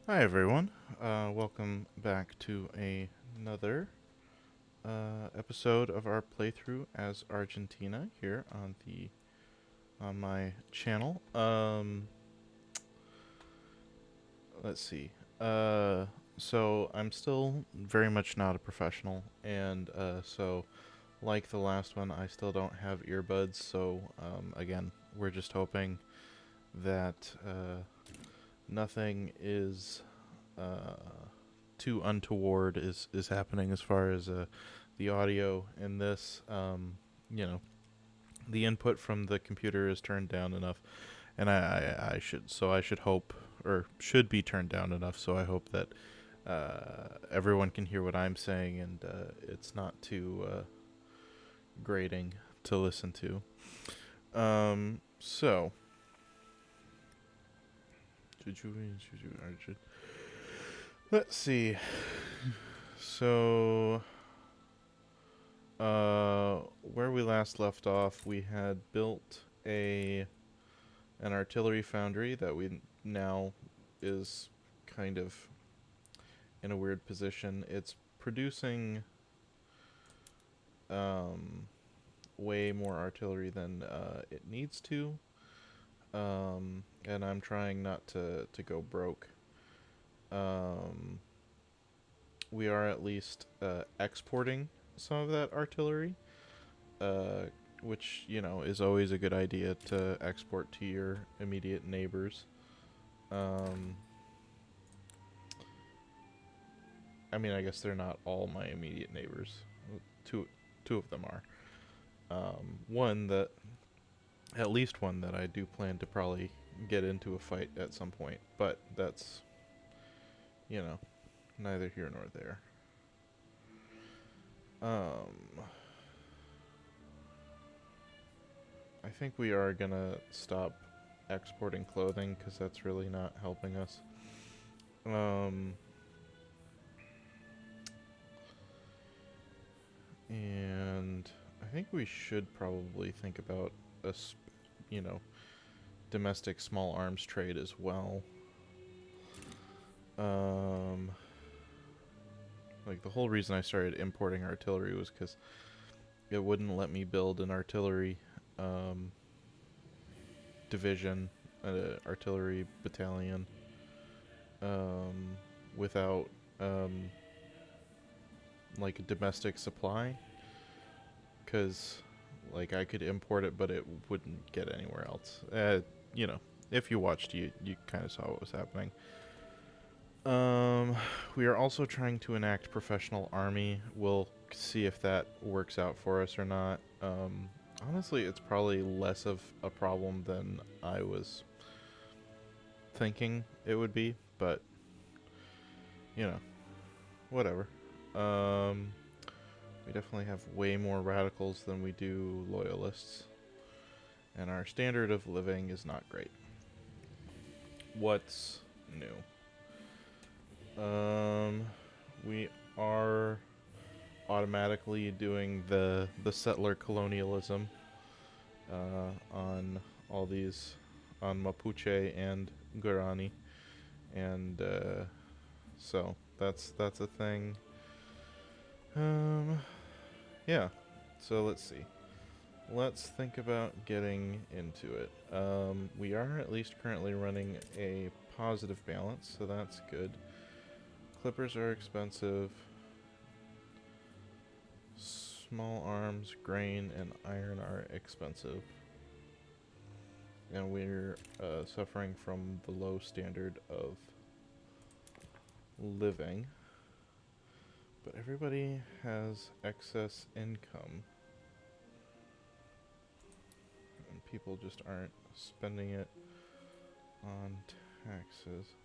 Hi everyone. Welcome back to another episode of our playthrough as Argentina here on my channel. Let's see. So I'm still very much not a professional, and so like the last one, I still don't have earbuds. So again, we're just hoping that nothing is uh, too untoward is happening as far as the audio in this. The input from the computer is turned down enough, and I should hope, or should be turned down enough. So I hope that everyone can hear what I'm saying, and it's not too grating to listen to. So. Let's see. So, where we last left off, we had built an artillery foundry that we now is kind of in a weird position. It's producing um, way more artillery than it needs to, and I'm trying not to go broke. Um, we are at least exporting some of that artillery, uh, which is always a good idea to export to your immediate neighbors. Um, I mean, I guess they're not all my immediate neighbors. Two, two of them are. One that, at least one that I do plan to probably get into a fight at some point, but that's, you know, neither here nor there. Um, I think we are gonna stop exporting clothing because that's really not helping us. Um, and I think we should probably think about a, you know, domestic small arms trade as well. Um, like the whole reason I started importing artillery was because it wouldn't let me build an artillery um, division, an artillery battalion, um, without um, like a domestic supply, because like I could import it, but it wouldn't get anywhere else. You know, if you watched, you kind of saw what was happening. Um, we are also trying to enact professional army. We'll see if that works out for us or not. Honestly, it's probably less of a problem than I was thinking it would be, but you know, whatever. Um, we definitely have way more radicals than we do loyalists, and our standard of living is not great. What's new? We are automatically doing the settler colonialism on all these, on Mapuche and Guarani, and so that's a thing. Um, yeah. So let's see. Let's think about getting into it. We are at least currently running a positive balance, so that's good. Clippers are expensive. Small arms, grain, and iron are expensive. And we're suffering from the low standard of living. But everybody has excess income. And people just aren't spending it on taxes.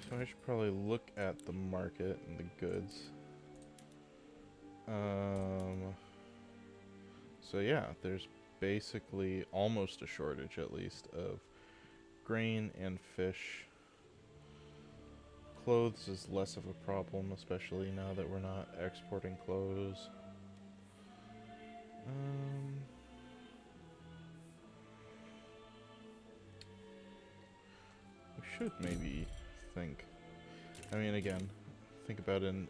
So I should probably look at the market and the goods. So yeah, there's basically almost a shortage, at least, of grain and fish. Clothes is less of a problem, especially now that we're not exporting clothes. We should maybe think. I mean, again, think about in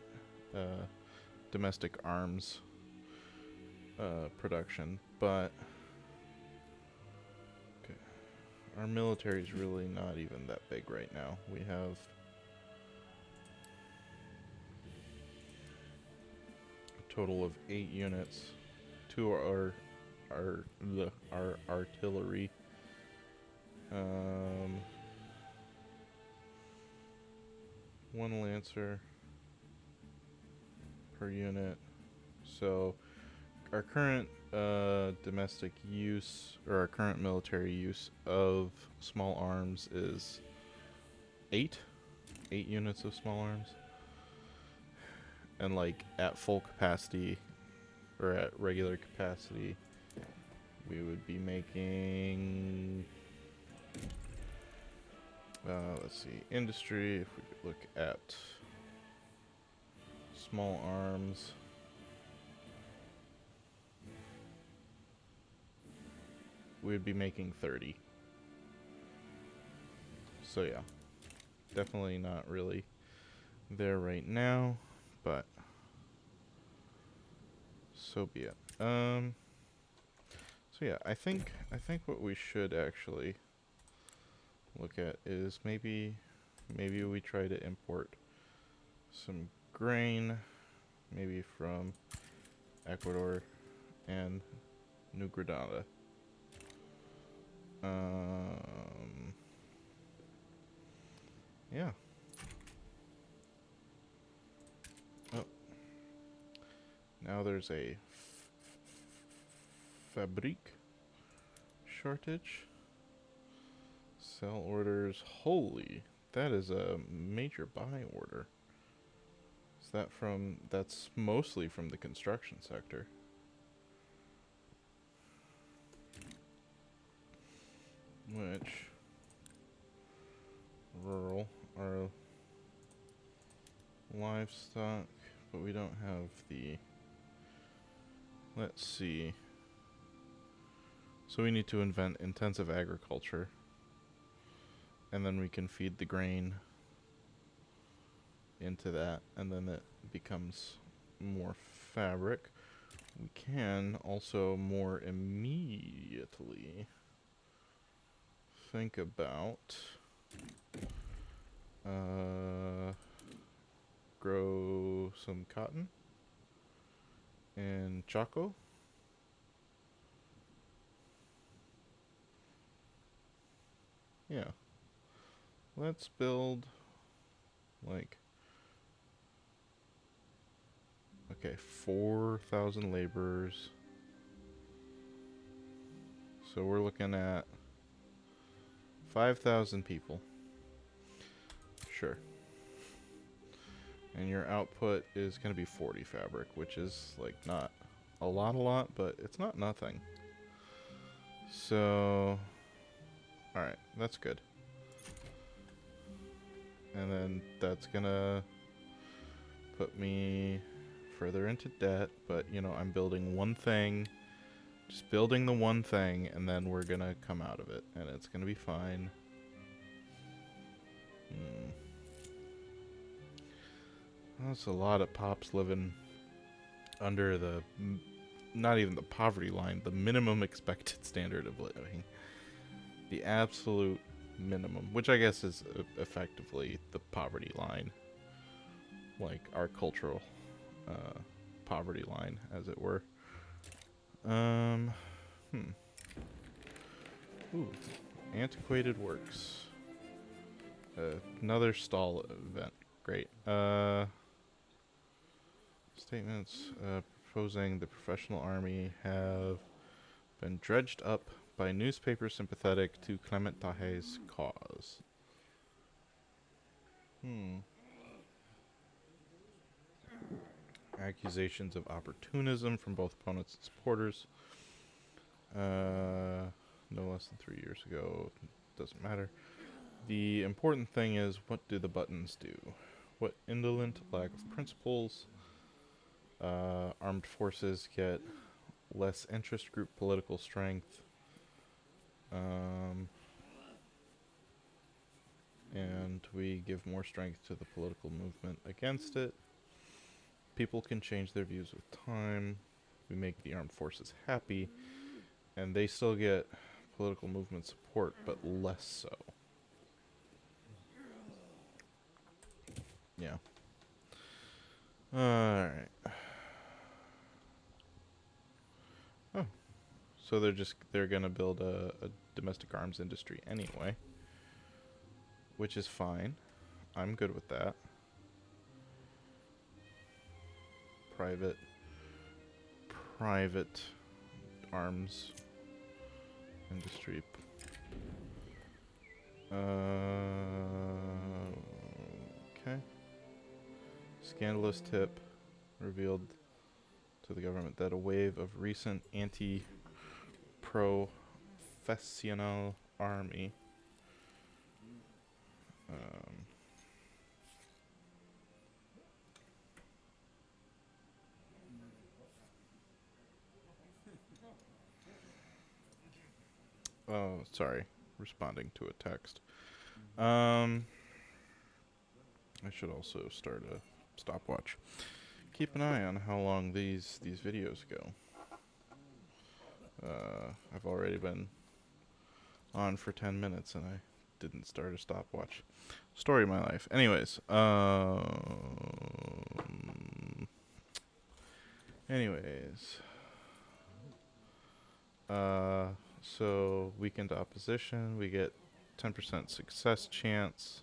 domestic arms production, but okay, our military is really not even that big right now. We have a total of 8 units, 2 are our artillery. 1 Lancer per unit. So our current domestic use, or our current military use of small arms is 8 units of small arms. And like at full capacity, or at regular capacity, we would be making let's see, industry, if we could look at small arms. We would be making 30. So yeah, definitely not really there right now, but so be it. So yeah, I think what we should actually look at is maybe we try to import some grain, maybe from Ecuador and New Granada. Yeah. Oh. Now there's a fabrique shortage. Sell orders. Holy, that is a major buy order. Is that from, that's mostly from the construction sector. Which, rural, are livestock, but we don't have the, let's see. So we need to invent intensive agriculture, and then we can feed the grain into that, and then it becomes more fabric. We can also more immediately think about grow some cotton and Chaco. Yeah. Let's build like, okay, 4,000 laborers. So we're looking at 5,000 people. Sure. And your output is going to be 40 fabric, which is like not a lot, but it's not nothing. So, alright, that's good. And then that's gonna put me further into debt, but you know, I'm building one thing, just building the one thing, and then we're gonna come out of it, and it's gonna be fine. That's a lot of pops living under the, not even the poverty line, the minimum expected standard of living. The absolute minimum, which I guess is effectively the poverty line, like our cultural poverty line, as it were. Ooh, antiquated works. Another stall event. Great. Statements proposing the professional army have been dredged up by newspapers sympathetic to Clement Tahe's cause. Accusations of opportunism from both opponents and supporters. No less than 3 years ago. Doesn't matter. The important thing is, what do the buttons do? What indolent lack of principles. Armed forces get less interest group political strength. and we give more strength to the political movement against it. People can change their views with time. We make the armed forces happy, and they still get political movement support, but less so. Yeah. Alright. Oh. So they're gonna build a domestic arms industry anyway. Which is fine. I'm good with that. Private arms industry. Okay. Scandalous tip revealed to the government that a wave of recent anti-professional army oh, sorry. Responding to a text. I should also start a stopwatch. Keep an eye on how long these videos go. I've already been on for 10 minutes and I didn't start a stopwatch. Story of my life. Anyways, so weakened opposition, we get 10% success chance.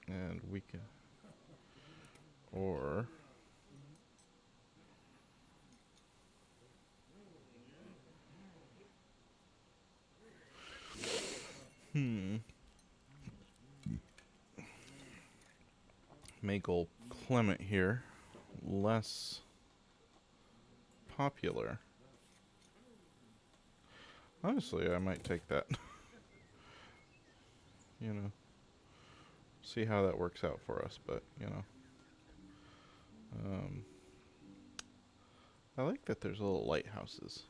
And weaken or make old Clement here less popular. Honestly, I might take that. You know, see how that works out for us, but you know, I like that there's little lighthouses.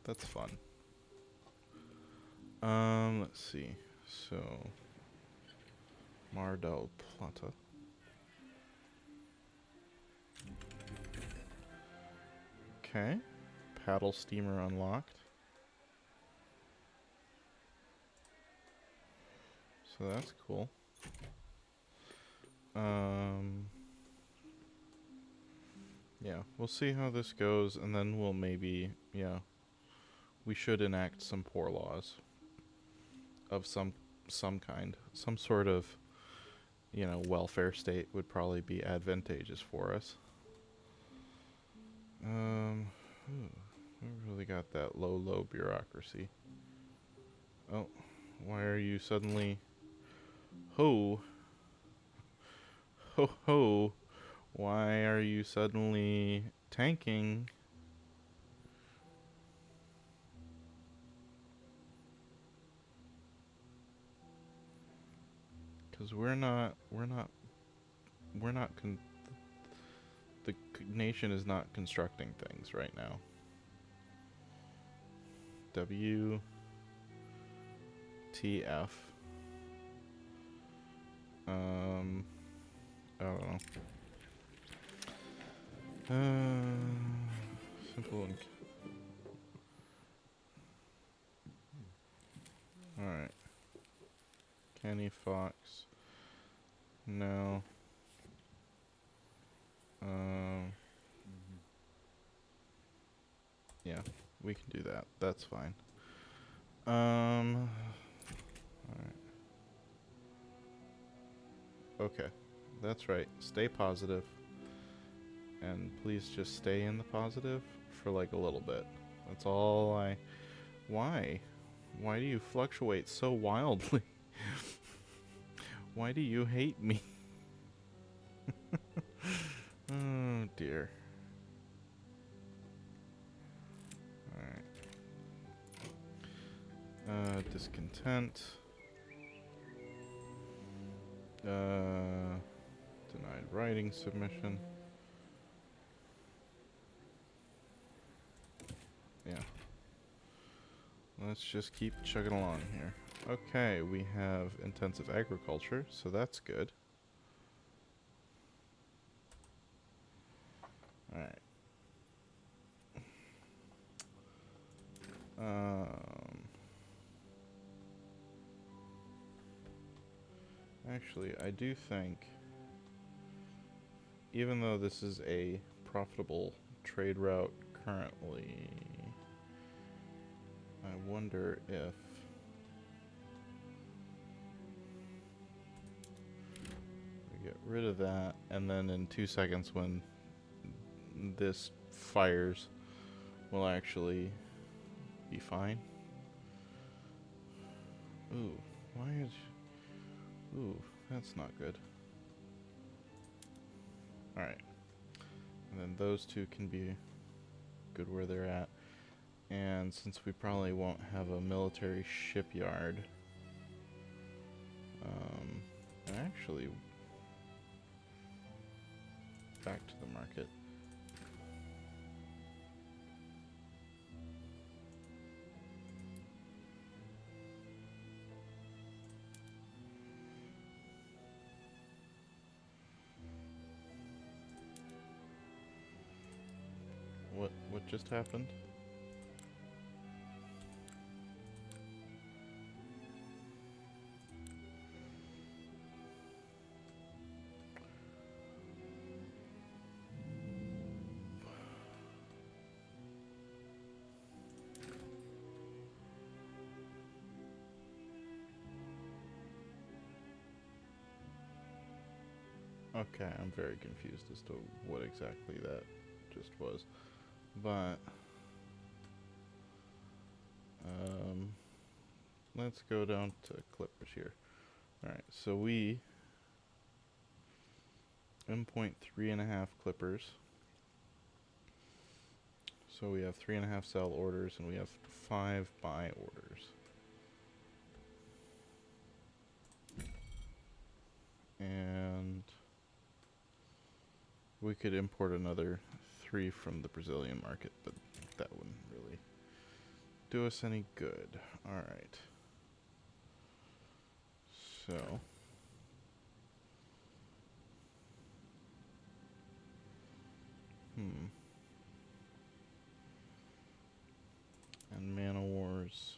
That's fun. Let's see. So Mar del Plata. Okay. Paddle steamer unlocked. So that's cool. Yeah, we'll see how this goes, and then we'll maybe, we should enact some poor laws of some kind. Some sort of, welfare state would probably be advantageous for us. We really got that low bureaucracy. Oh, why are you suddenly... Ho! Why are you suddenly tanking? Because the nation is not constructing things right now. WTF. I don't know. Simple and... Alright. Kenny Fox. No. Yeah, we can do that. That's fine. Alright. Okay. That's right. Stay positive. And please just stay in the positive for like a little bit. That's all I... Why? Why do you fluctuate so wildly? Why do you hate me? Oh dear. Alright. Discontent. Denied writing submission. Yeah. let's just keep chugging along here. Okay, we have intensive agriculture, so that's good. Alright. Actually, I do think, even though this is a profitable trade route currently, I wonder if we get rid of that, and then in 2 seconds when this fires, we'll actually be fine. Ooh, why is... Ooh, that's not good. Alright. And then those two can be good where they're at. And since we probably won't have a military shipyard, actually, back to the market. What just happened? Okay, I'm very confused as to what exactly that just was. But let's go down to clippers here. Alright, so we input 3.5 clippers. So we have 3.5 sell orders and we have 5 buy orders. And we could import another 3 from the Brazilian market, but that wouldn't really do us any good. Alright. So and Man O' Wars.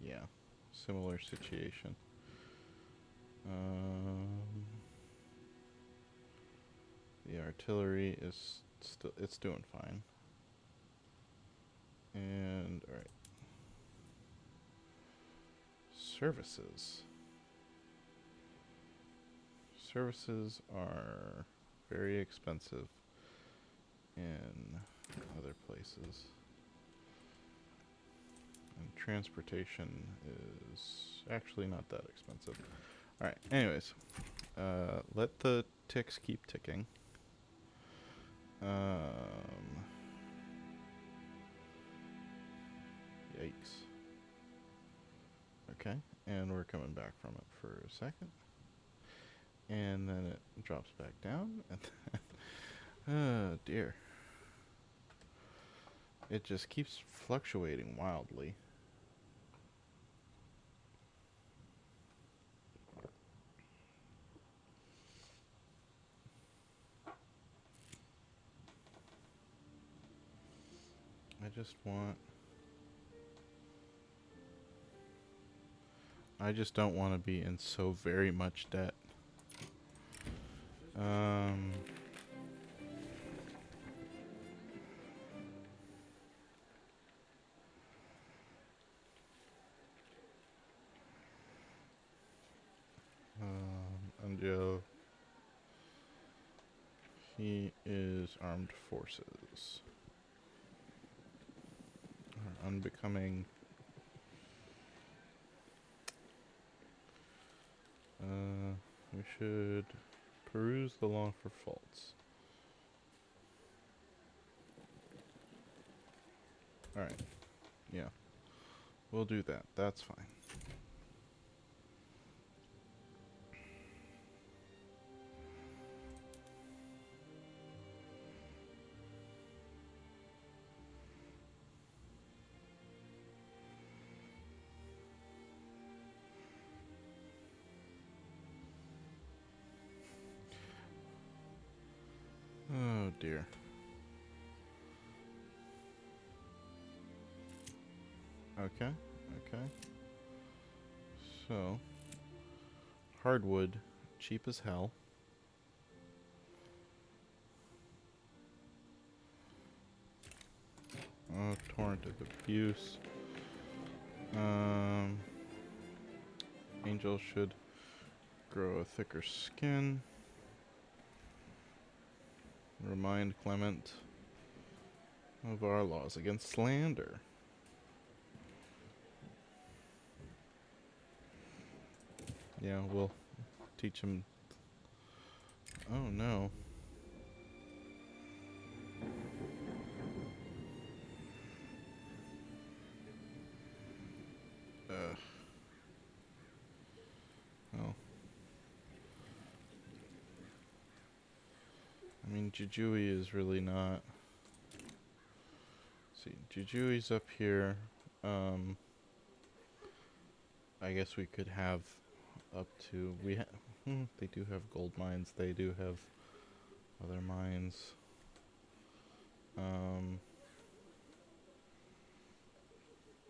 Yeah, similar situation. The artillery is still, it's doing fine. And alright. Services. Services are very expensive in other places. And transportation is actually not that expensive. Alright, anyways. Let the ticks keep ticking. Yikes. Okay, and we're coming back from it for a second. And then it drops back down. And oh dear. It just keeps fluctuating wildly. I just don't want to be in so very much debt. Until he is armed forces. Unbecoming. We should peruse the law for faults. Alright. Yeah. We'll do that. That's fine. dear. Okay, okay. So, hardwood, cheap as hell. Oh, torrent of abuse. Angel should grow a thicker skin. Remind Clement of our laws against slander. Yeah, we'll teach him. Oh no. Ugh. Oh. I mean, Jujui is really not. See, Jujui's up here. I guess we could have up to they do have gold mines. They do have other mines.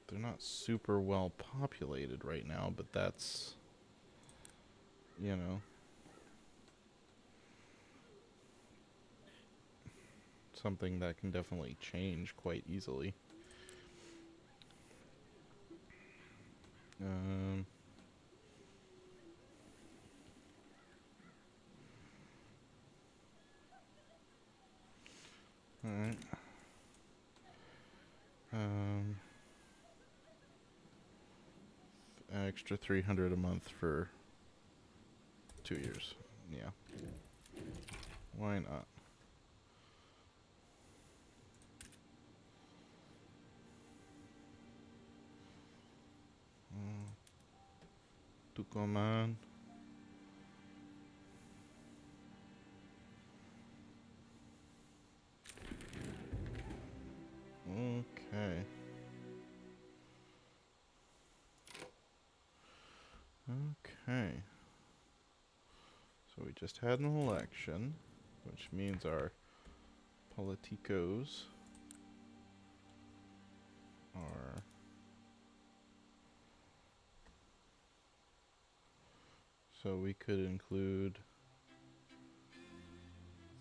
They're not super well populated right now, but that's, you know, something that can definitely change quite easily. Alright. An extra 300 a month for 2 years. Yeah. Why not? Tucumán. Okay. Okay. So we just had an election, which means our politicos are so we could include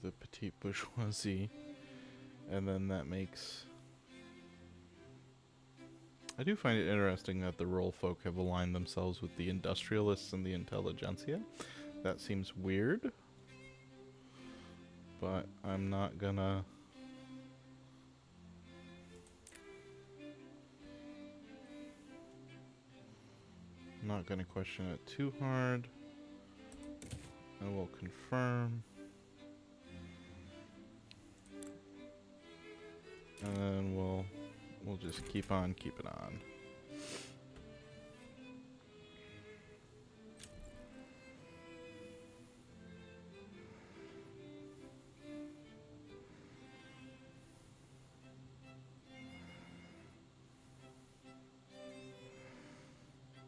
the petite bourgeoisie, and then that makes. I do find it interesting that the rural folk have aligned themselves with the industrialists and the intelligentsia. That seems weird, but I'm not gonna. Not gonna question it too hard. I will confirm. And then we'll just keep on keeping on.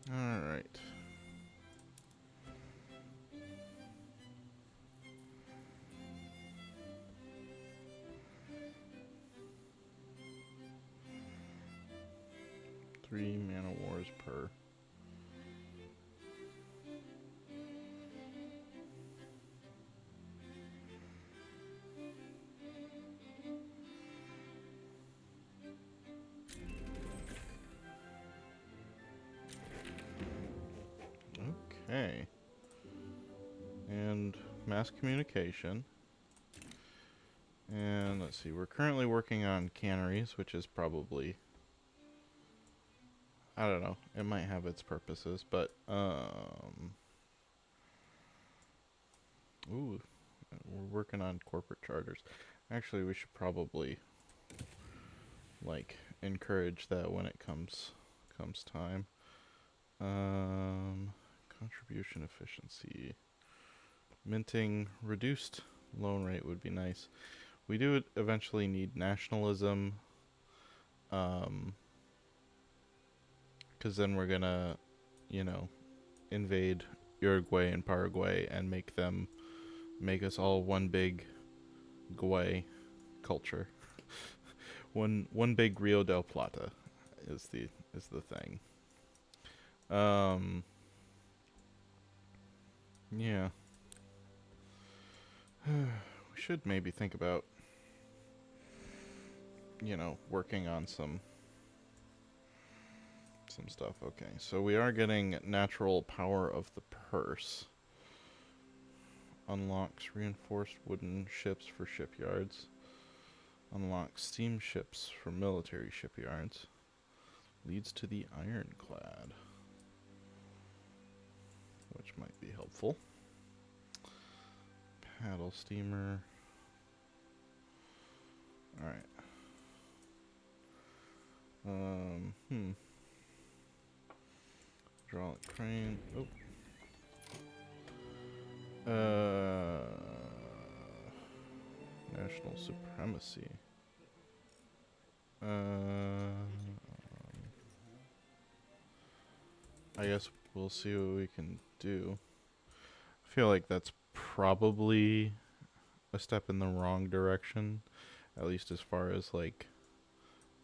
All right. Three mana wars per. Okay. And mass communication. And let's see, we're currently working on canneries, which is probably, I don't know, it might have its purposes, but ooh, we're working on corporate charters. Actually, we should probably like encourage that when it comes time. Contribution efficiency. Minting reduced loan rate would be nice. We do eventually need nationalism, because then we're gonna, invade Uruguay and Paraguay and make us all one big Guay culture. One big Rio del Plata is the thing. Um, yeah. We should maybe think about, working on some stuff. Okay, so we are getting natural power of the purse. Unlocks reinforced wooden ships for shipyards. Unlocks steamships for military shipyards. Leads to the ironclad, which might be helpful. Paddle steamer. Alright. Hydraulic crane. Oh. National supremacy. I guess we'll see what we can do. I feel like that's probably a step in the wrong direction, at least as far as like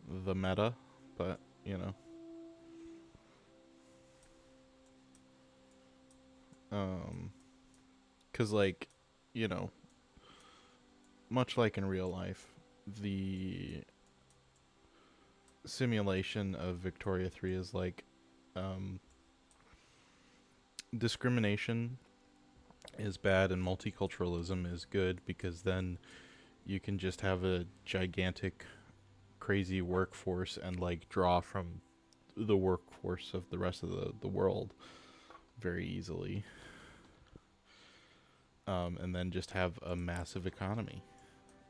the meta, but cuz like, you know, much like in real life, the simulation of Victoria 3 is like discrimination is bad and multiculturalism is good, because then you can just have a gigantic crazy workforce and like draw from the workforce of the rest of the world very easily, and then just have a massive economy,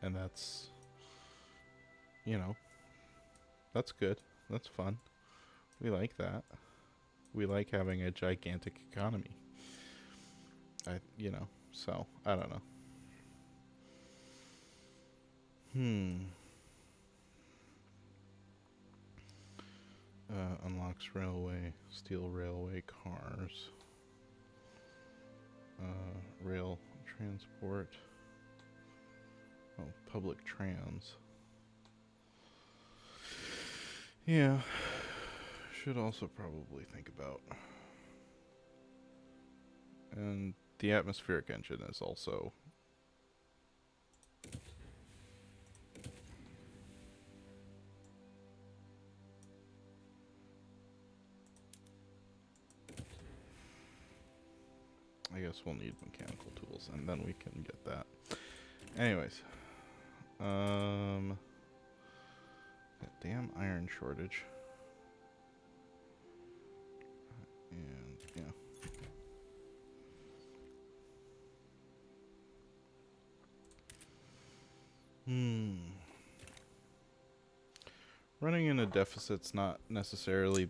and you know that's good, that's fun, we like that, we like having a gigantic economy. So I don't know. Unlocks railway, steel railway cars, rail transport, public trams. Yeah, should also probably think about. And the atmospheric engine is also I guess we'll need mechanical tools, and then we can get that. Anyways, that damn iron shortage. And yeah. Running in a deficit's not necessarily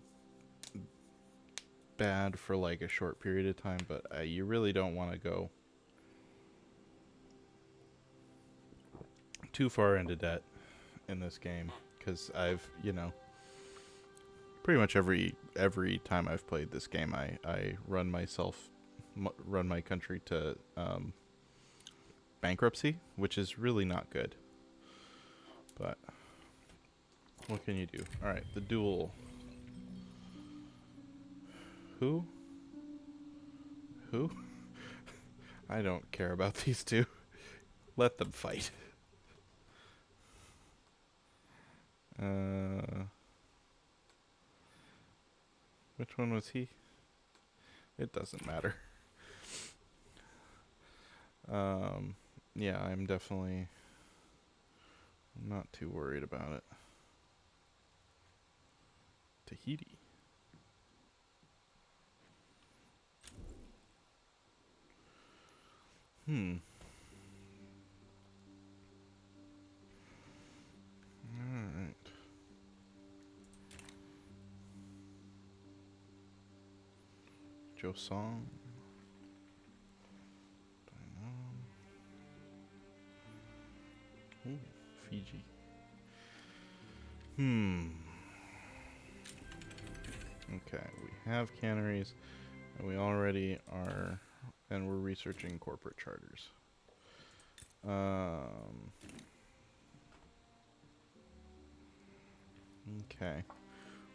bad for like a short period of time, but you really don't want to go too far into debt in this game, because I've, pretty much every time I've played this game, I run my country to bankruptcy, which is really not good. But what can you do? All right, the duel. Who? I don't care about these two. Let them fight. Which one was he? It doesn't matter. Yeah, I'm definitely not too worried about it. Tahiti. Alright. Josong. Ooh, Fiji. Okay, we have canneries, and we already are, and we're researching corporate charters. Um, okay.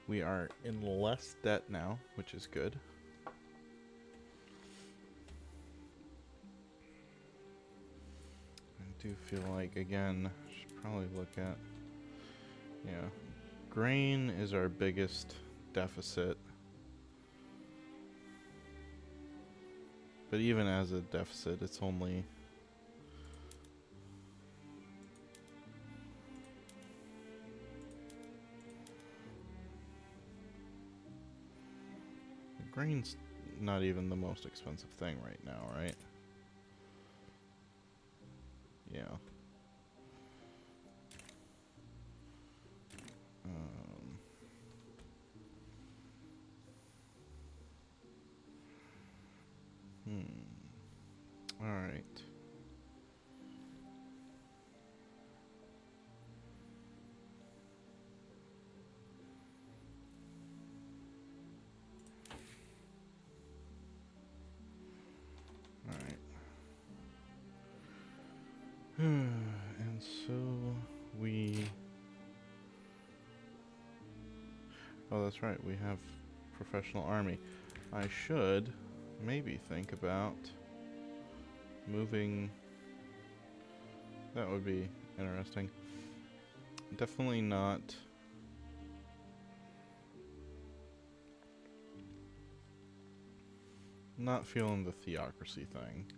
We are in less debt now, which is good. I do feel like, again, should probably look at, yeah, grain is our biggest deficit. But even as a deficit, it's only... Grain's not even the most expensive thing right now, right? Yeah. Alright. Alright. And so we... Oh, that's right, we have professional army. I should maybe think about moving... That would be interesting. Definitely not... Not feeling the theocracy thing.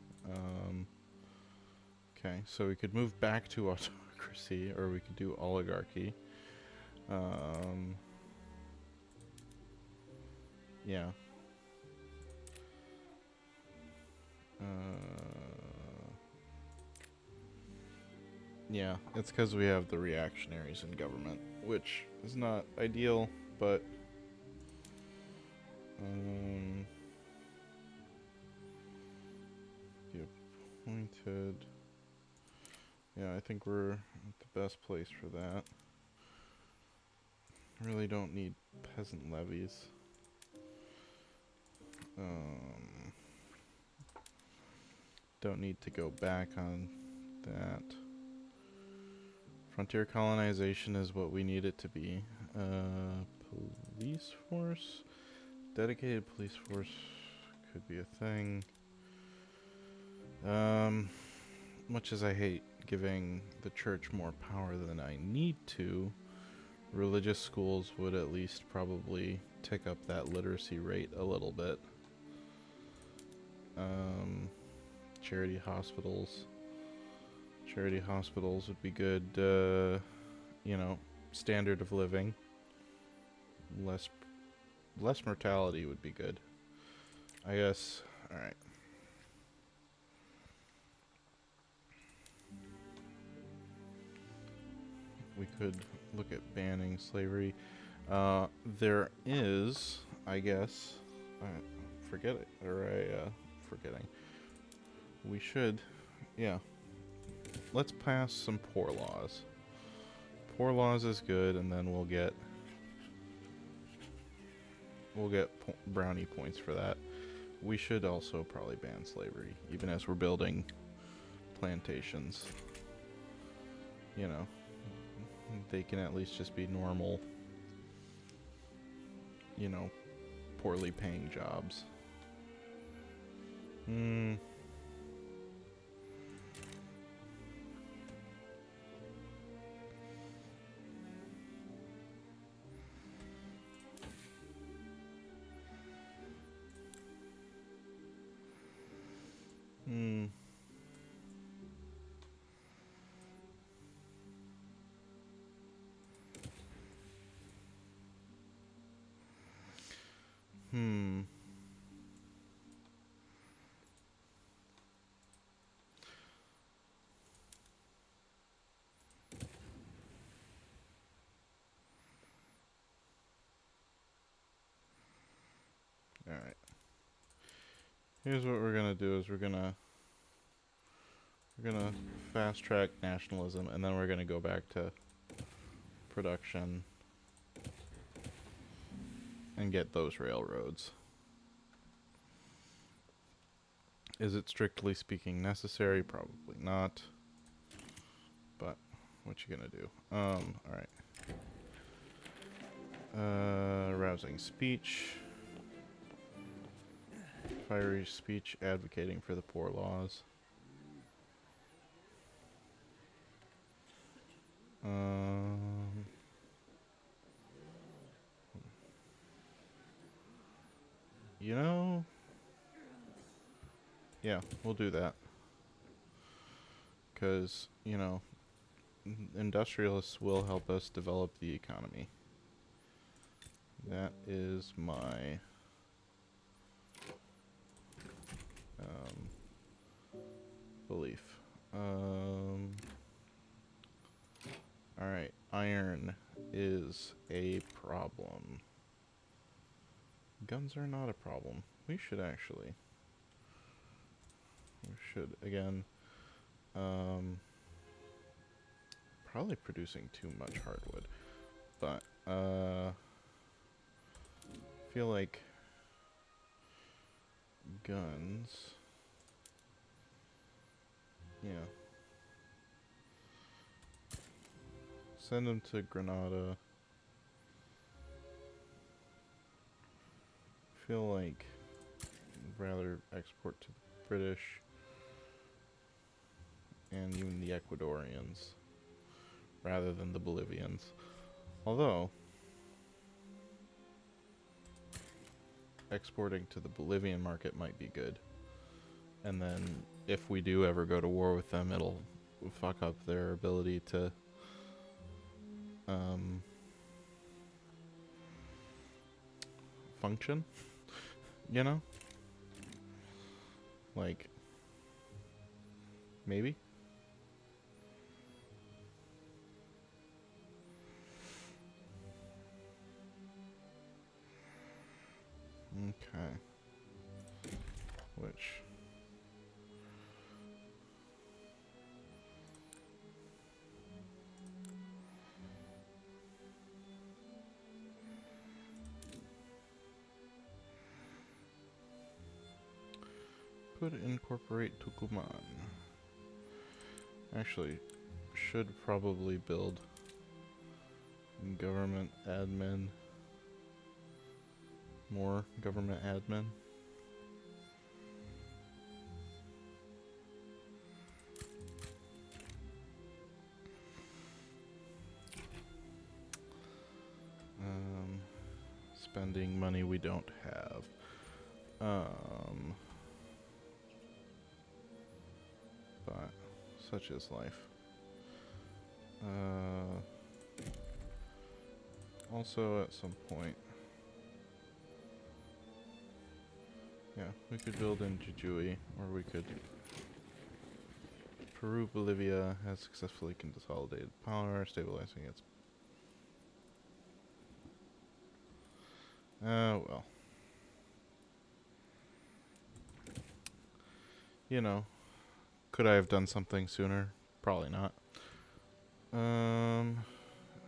Okay, so we could move back to autocracy, or we could do oligarchy. Yeah. Yeah, it's because we have the reactionaries in government, which is not ideal, but... the appointed... Yeah, I think we're at the best place for that. Really don't need peasant levies. Don't need to go back on that. Frontier colonization is what we need it to be. Police force? Dedicated police force could be a thing. Much as I hate giving the church more power than I need to, religious schools would at least probably tick up that literacy rate a little bit. Charity hospitals. Charity hospitals would be good, you know, standard of living. Less mortality would be good. I guess, alright. We could look at banning slavery. There is, I guess, forget it, or forgetting. We should, yeah. Let's pass some poor laws. Poor laws is good, and then we'll get brownie points for that. We should also probably ban slavery, even as we're building plantations. You know, they can at least just be normal, you know, poorly paying jobs. Alright. Here's what we're gonna do is we're gonna fast track nationalism, and then we're gonna go back to production and get those railroads. Is it strictly speaking necessary? Probably not. what you gonna do? Alright. Rousing speech. Fiery speech advocating for the poor laws. You know, yeah, we'll do that. Because, you know, industrialists will help us develop the economy. That is my belief. Alright, iron is a problem. Guns are not a problem. We should, again, probably producing too much hardwood, but, feel like guns, yeah. Send them to Granada. Feel like I'd rather export to the British and even the Ecuadorians rather than the Bolivians. Although exporting to the Bolivian market might be good. And then if we do ever go to war with them, it'll fuck up their ability to function, you know? Like, maybe? Okay. Which... could incorporate Tucumán. Actually, should probably build government admin. More government admin. Spending money we don't have. But such is life. Also at some point, yeah, we could build in Jujuy, or we could... Peru, Bolivia has successfully consolidated power, stabilizing its... well. You know, could I have done something sooner? Probably not.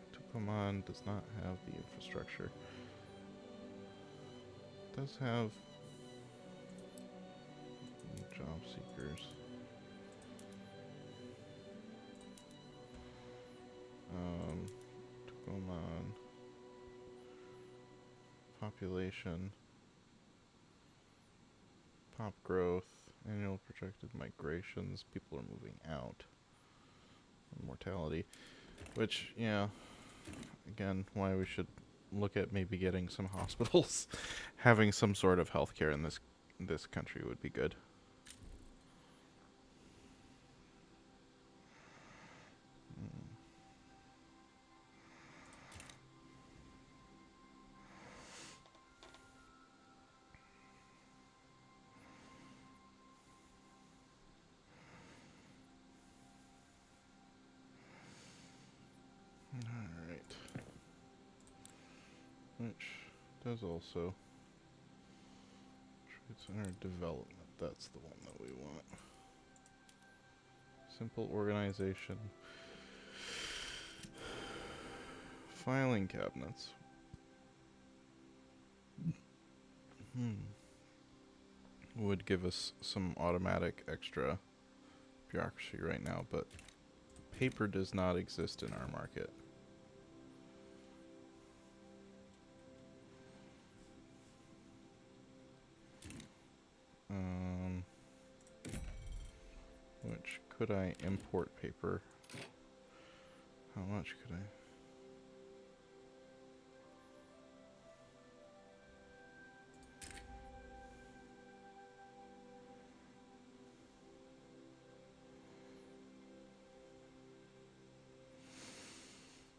Tucumán does not have the infrastructure. It does have job seekers. Tucumán. Population. Pop growth. Annual projected migrations. People are moving out. Mortality. Which, yeah, again, why we should look at maybe getting some hospitals. Having some sort of healthcare in this country would be good. Alright. Which does also trade center development. That's the one that we want. Simple organization. Filing cabinets. Would give us some automatic extra bureaucracy right now, but paper does not exist in our market. Which could I import paper? How much could I?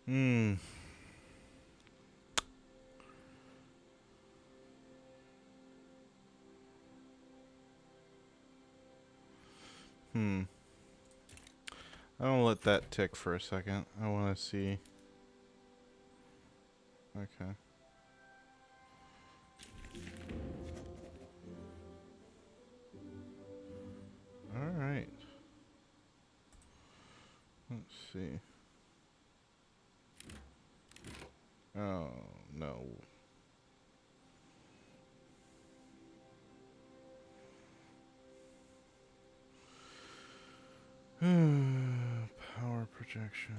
Hmm. I want to let that tick for a second. I want to see. Okay. All right. Let's see. Oh, no. Power projection.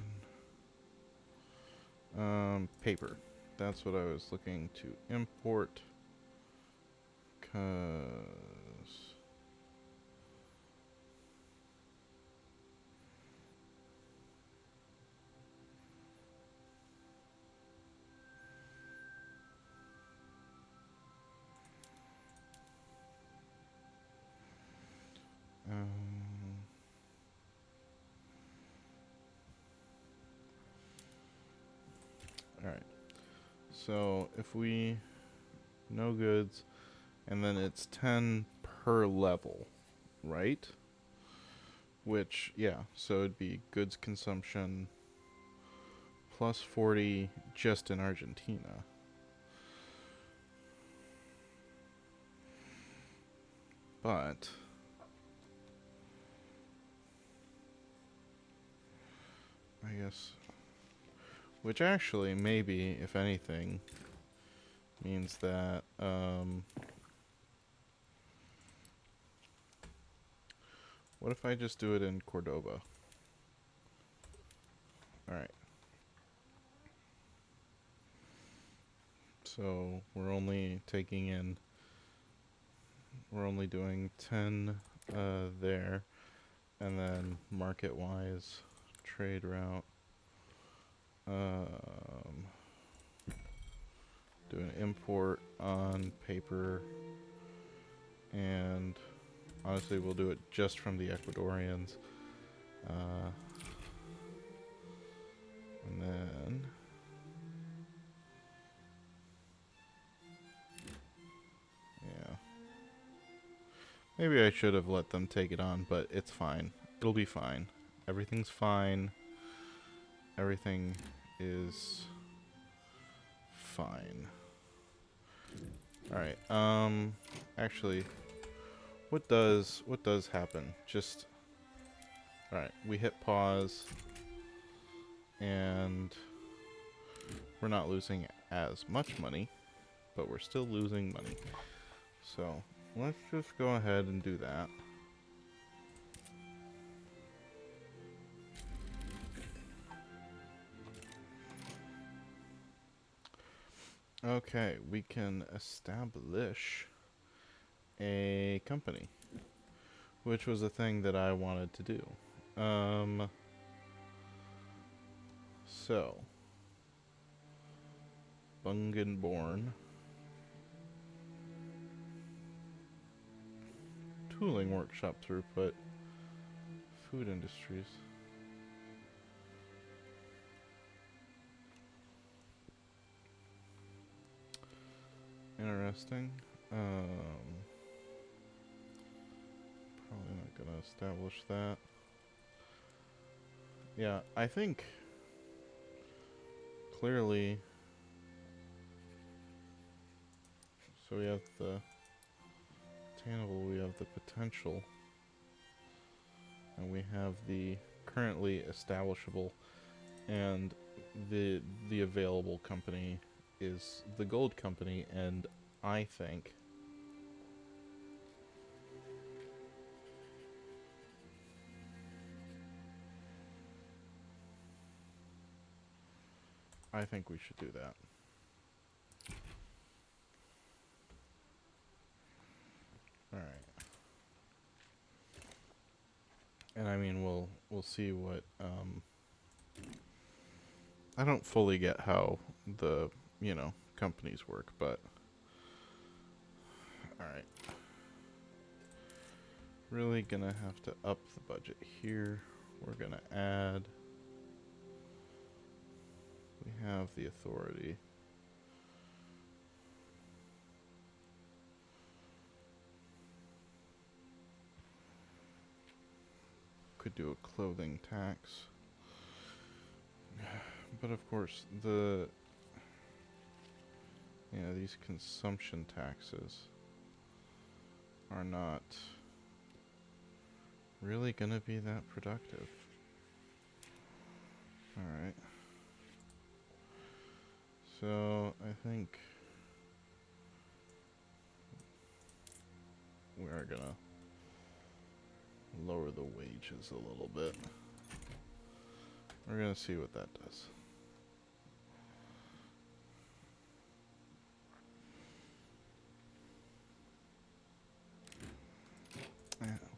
Paper. That's what I was looking to import. 'Cause alright. So if we no goods, and then it's 10 per level, right? Which, yeah, so it'd be goods consumption plus 40 just in Argentina. But I guess, which actually maybe, if anything, means that what if I just do it in Cordoba? Alright. So we're only taking in, we're only doing 10 there, and then market wise trade route, do an import on paper, and honestly we'll do it just from the Ecuadorians, and then yeah, maybe I should have let them take it on, but it's fine, it'll be fine, everything's fine, everything is fine. Alright, actually, what does happen? Just, alright, we hit pause, and we're not losing as much money, but we're still losing money. So, let's just go ahead and do that. Okay, we can establish a company, which was a thing that I wanted to do. So, Bungenborn, tooling workshop throughput, food industries. Interesting. Probably not gonna establish that. Yeah, I think clearly. So we have the attainable, we have the potential, and we have the currently establishable, and the available company is the gold company, and I think I think we should do that. All right. And I mean, we'll see what. I don't fully get how the companies work, but all right. Really gonna have to up the budget here. We're gonna add. We have the authority. Could do a clothing tax. But of course, these consumption taxes are not really gonna be that productive. Alright. So, I think we are gonna lower the wages a little bit. We're gonna see what that does.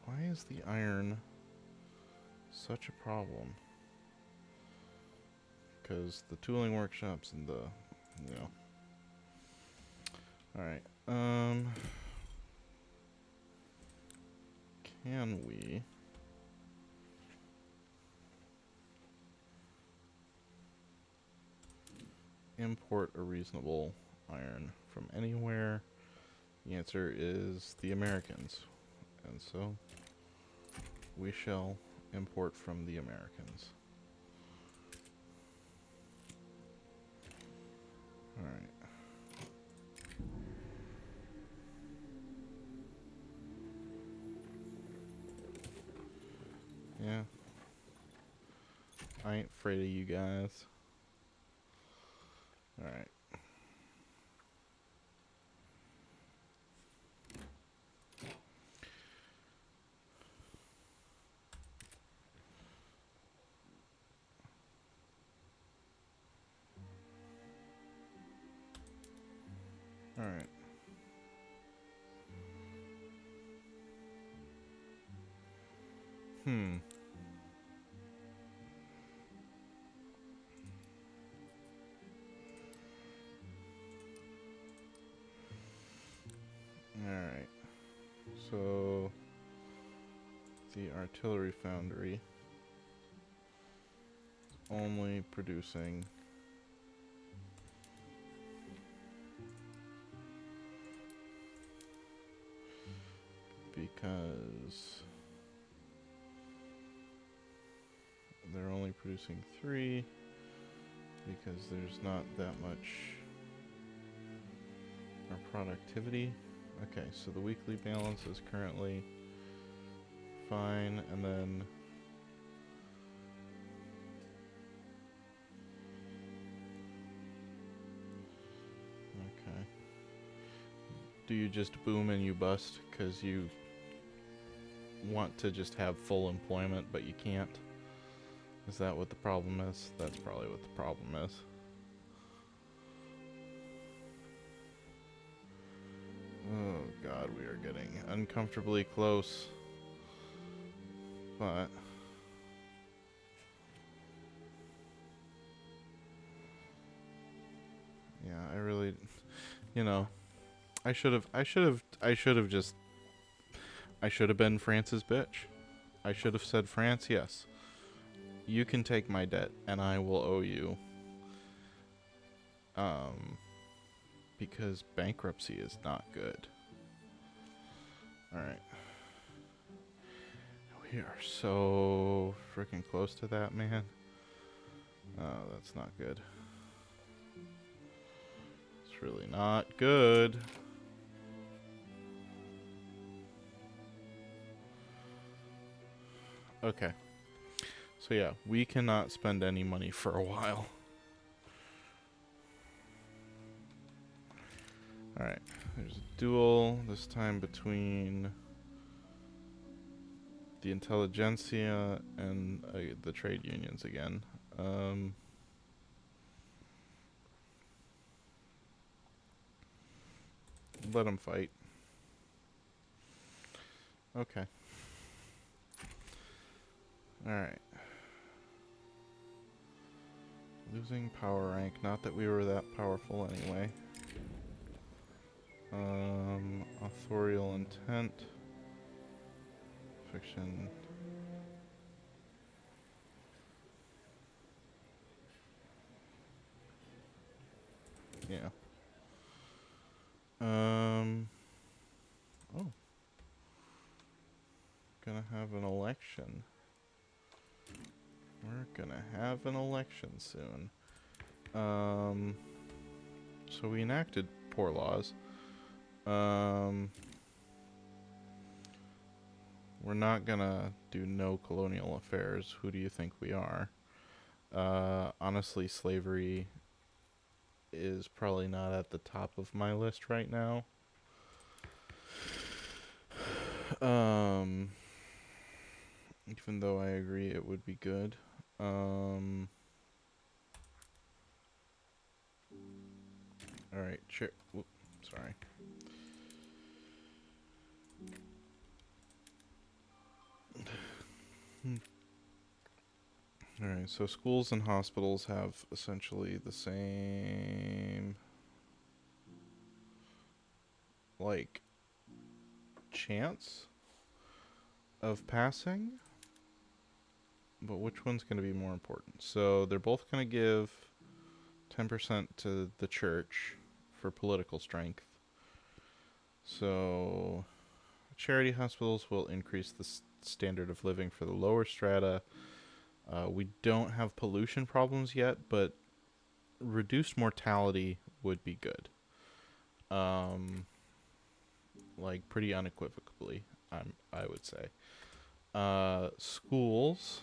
Why is the iron such a problem? Because the tooling workshops and the, Alright, can we import a reasonable iron from anywhere? The answer is the Americans. And so we shall import from the Americans. Alright. Yeah. I ain't afraid of you guys. Alright. Alright. Alright. So the artillery foundry only producing because they're only producing 3 because there's not that much productivity. Okay, so the weekly balance is currently fine, and then okay. Do you just boom and you bust because you want to just have full employment but you can't? Is that what the problem is? That's probably what the problem is. Oh god, we are getting uncomfortably close. But yeah, I really, I should have been France's bitch. I should have said, France, yes. You can take my debt and I will owe you. Because bankruptcy is not good. Alright. We are so freaking close to that, man. Oh, that's not good. It's really not good. Okay. So yeah, we cannot spend any money for a while. Alright, there's a duel, this time between the intelligentsia and the trade unions again. Let them fight. Okay. Alright. Losing power rank. Not that we were that powerful anyway. Authorial intent. Fiction. Yeah. Oh. Gonna have an election. We're gonna have an election soon. So we enacted poor laws. We're not gonna do no colonial affairs. Who do you think we are? Honestly, slavery is probably not at the top of my list right now. Even though I agree it would be good. Alright, sorry. Alright, so schools and hospitals have essentially the same, like, chance of passing, but which one's going to be more important? So they're both going to give 10% to the church for political strength. So charity hospitals will increase the standard of living for the lower strata. We don't have pollution problems yet, but reduced mortality would be good. Like pretty unequivocally, I would say. Schools,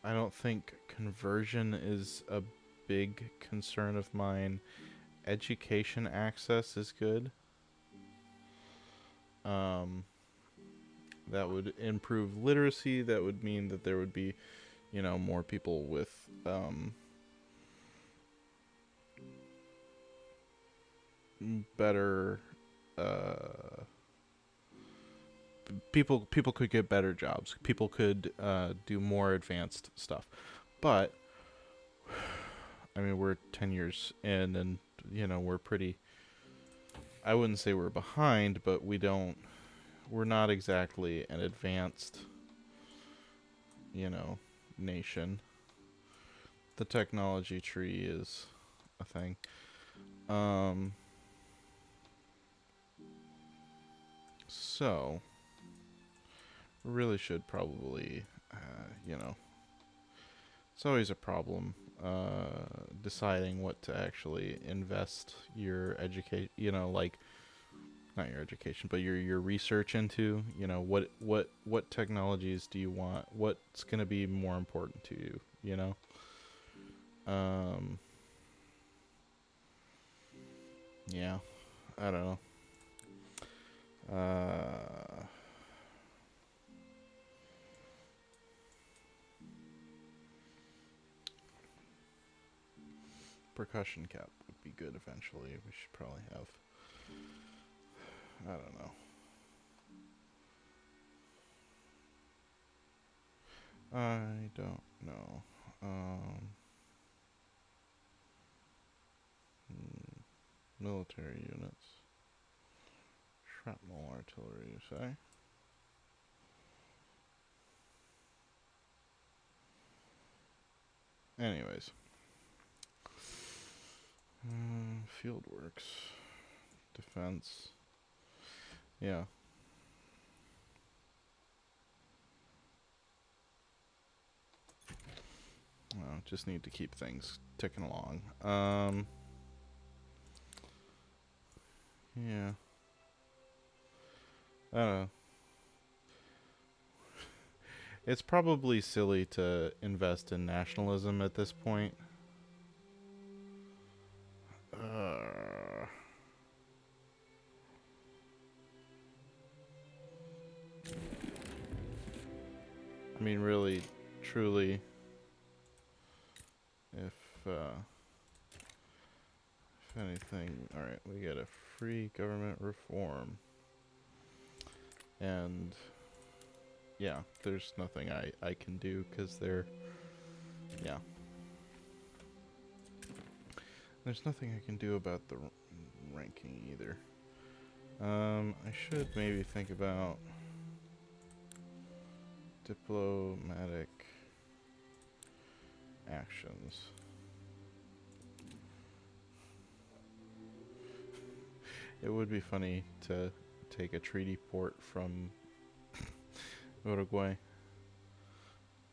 I don't think conversion is a big concern of mine. Education access is good. That would improve literacy. That would mean that there would be, more people with better people could get better jobs. People could do more advanced stuff. But I mean, we're 10 years in, and we're pretty, I wouldn't say we're behind, but we're not exactly an advanced nation. The technology tree is a thing. So really should probably, it's always a problem deciding what to actually invest your education, like not your education, but your research into. What technologies do you want? What's going to be more important to you? Yeah, I don't know. Percussion cap would be good eventually. We should probably have, I don't know. I don't know. Military units. Shrapnel artillery, you say? Anyways. Fieldworks. Defense. Yeah. Well, just need to keep things ticking along. Yeah. I don't know. It's probably silly to invest in nationalism at this point. I mean, really, truly, if If anything, alright, we get a free government reform. And yeah, there's nothing I can do because they're, yeah. There's nothing I can do about the ranking either. I should maybe think about diplomatic actions. It would be funny to take a treaty port from Uruguay.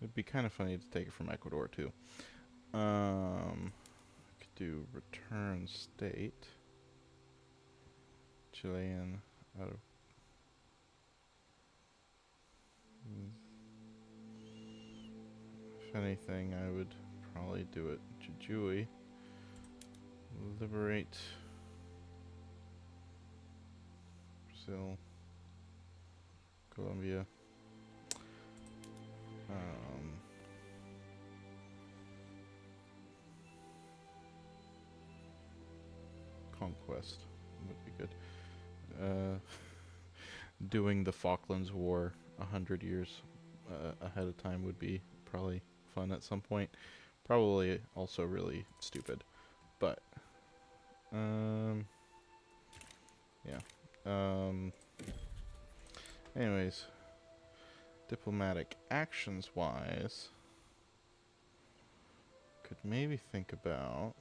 It'd be kind of funny to take it from Ecuador too. Could do return state. Chilean out of. If anything, I would probably do it Jujuy. Liberate Brazil, Colombia. Conquest would be good. Doing the Falklands War 100 years ahead of time would be probably fun at some point. Probably also really stupid, but yeah. Anyways, diplomatic actions wise, could maybe think about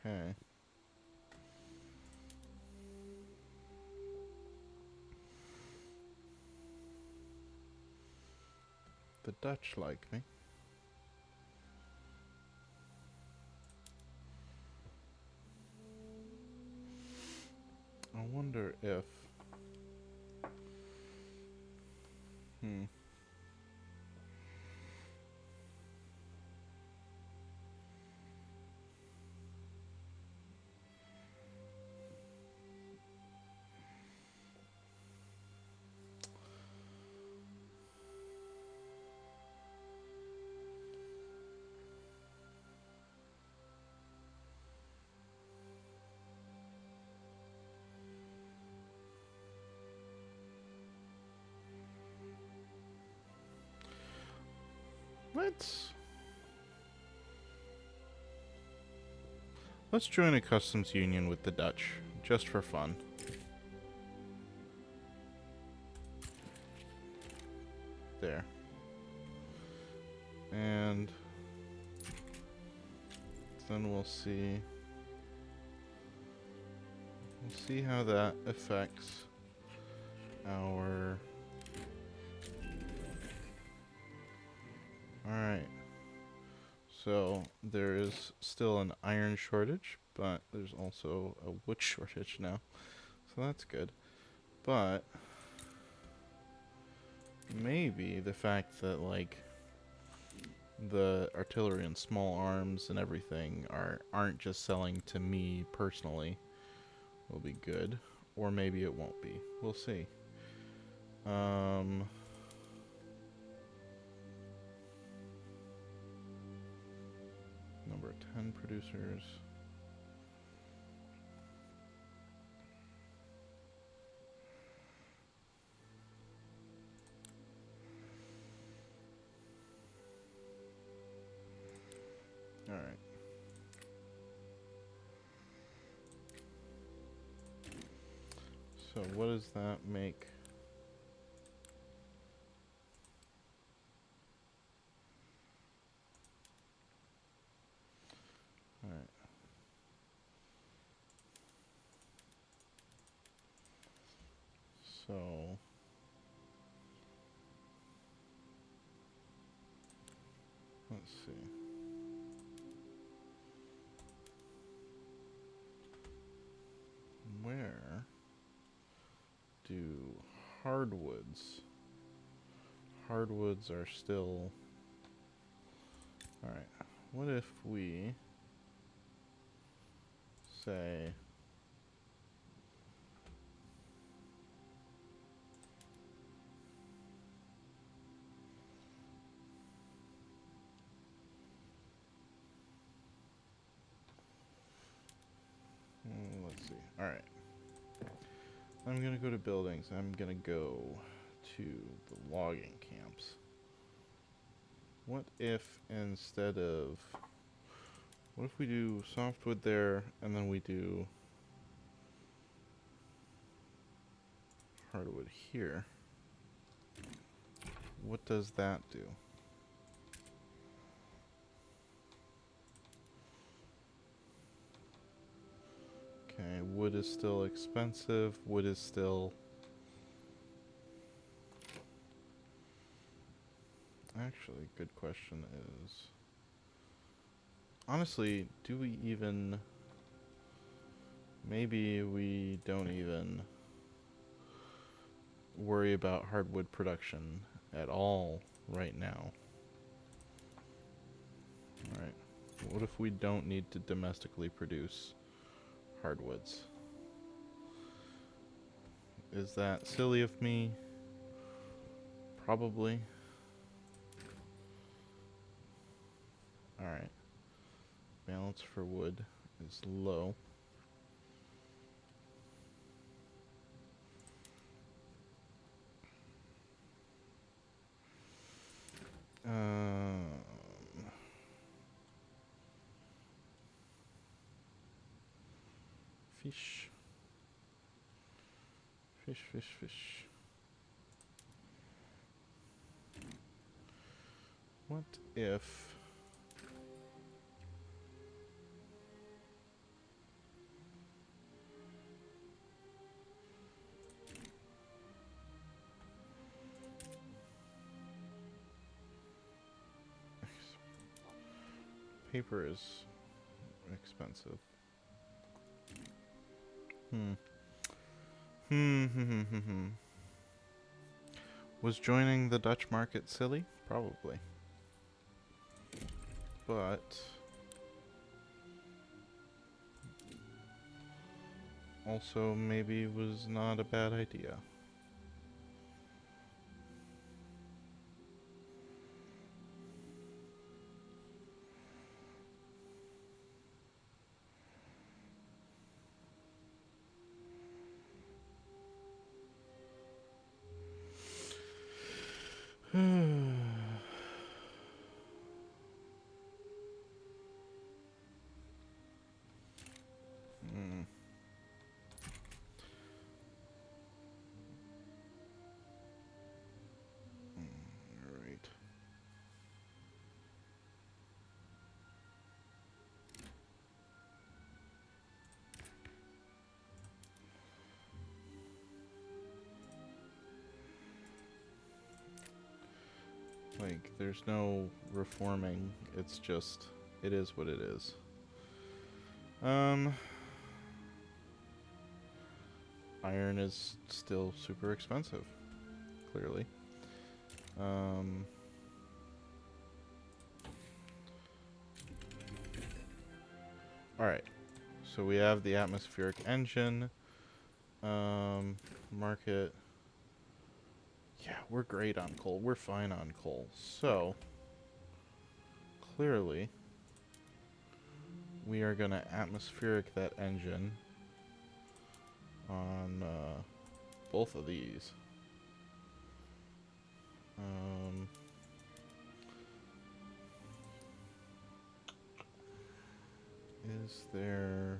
okay. The Dutch like me. I wonder if let's join a customs union with the Dutch, just for fun. There. And then we'll see how that affects our. Alright. So there is still an iron shortage, but there's also a wood shortage now. So that's good. But maybe the fact that like the artillery and small arms and everything aren't just selling to me personally will be good. Or maybe it won't be. We'll see. Number 10 producers. Alright. So what does that make? Alright. So let's see. Where do hardwoods? Hardwoods are still. Alright. What if we say... let's see. Alright. I'm gonna go to buildings. I'm gonna go to the logging camps. What if instead of... What if we do softwood there, and then we do hardwood here? What does that do? Okay, wood is still expensive. Wood is still... Actually, good question is... Honestly, do we even... Maybe we don't even worry about hardwood production at all right now. Alright. What if we don't need to domestically produce hardwoods? Is that silly of me? Probably. Alright. Balance for wood is low. Fish. Fish, fish, fish. What if... Paper is expensive. Was joining the Dutch market silly? Probably. But... also maybe was not a bad idea. Alright. Like, there's no reforming, it's just, it is what it is. Iron is still super expensive, clearly. Alright, so we have the atmospheric engine, market. Yeah, we're great on coal. We're fine on coal. So, clearly, we are going to atmospheric that engine on both of these. Is there...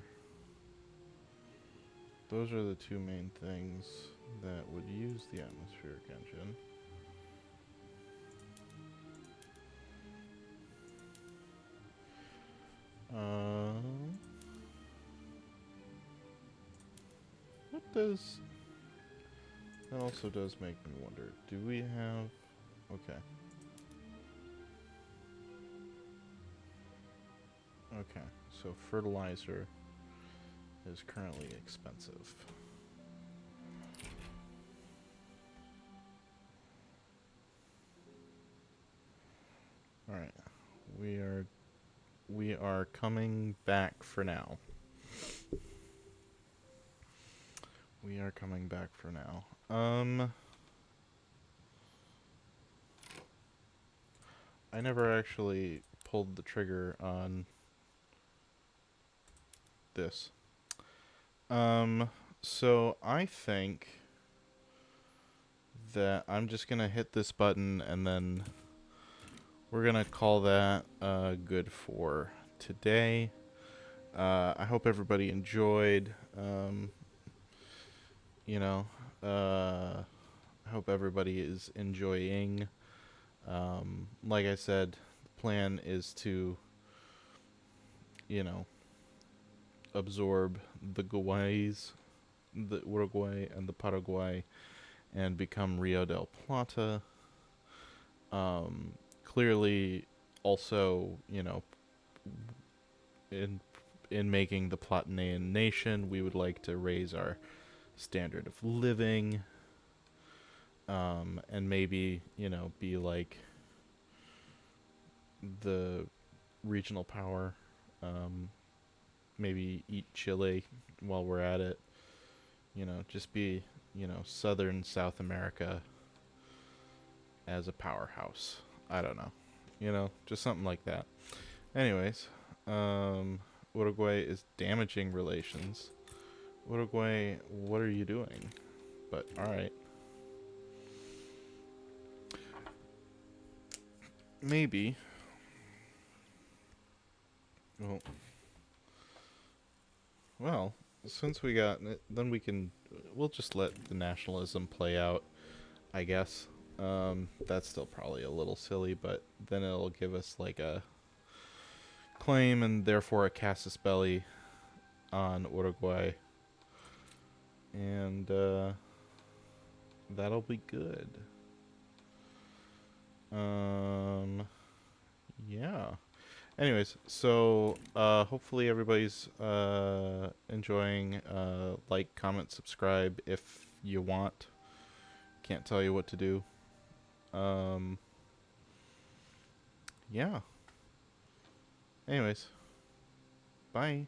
Those are the two main things that would use the atmospheric engine. What does... That also does make me wonder. Do we have... Okay. Okay, so fertilizer is currently expensive. Alright. We are coming back for now. We are coming back for now. I never actually pulled the trigger on this. Um, so I think that I'm just gonna hit this button and then we're gonna call that good for today. I hope everybody enjoyed. You know, I hope everybody is enjoying. Like I said, the plan is to, you know, absorb the Guays, the Uruguay, and the Paraguay, and become Rio del Plata. Clearly, also, in making the Platanean nation, we would like to raise our standard of living, and maybe be like the regional power. Maybe eat Chile while we're at it. Just be Southern South America as a powerhouse. I don't know. Just something like that. Anyways, Uruguay is damaging relations. Uruguay, what are you doing? But alright. Maybe. Well, since we got it, then we'll just let the nationalism play out, I guess. That's still probably a little silly, but then it'll give us like a claim and therefore a casus belli on Uruguay. And that'll be good. Yeah. Anyways, so hopefully everybody's enjoying. Like, comment, subscribe if you want. Can't tell you what to do. Yeah. Anyways, bye.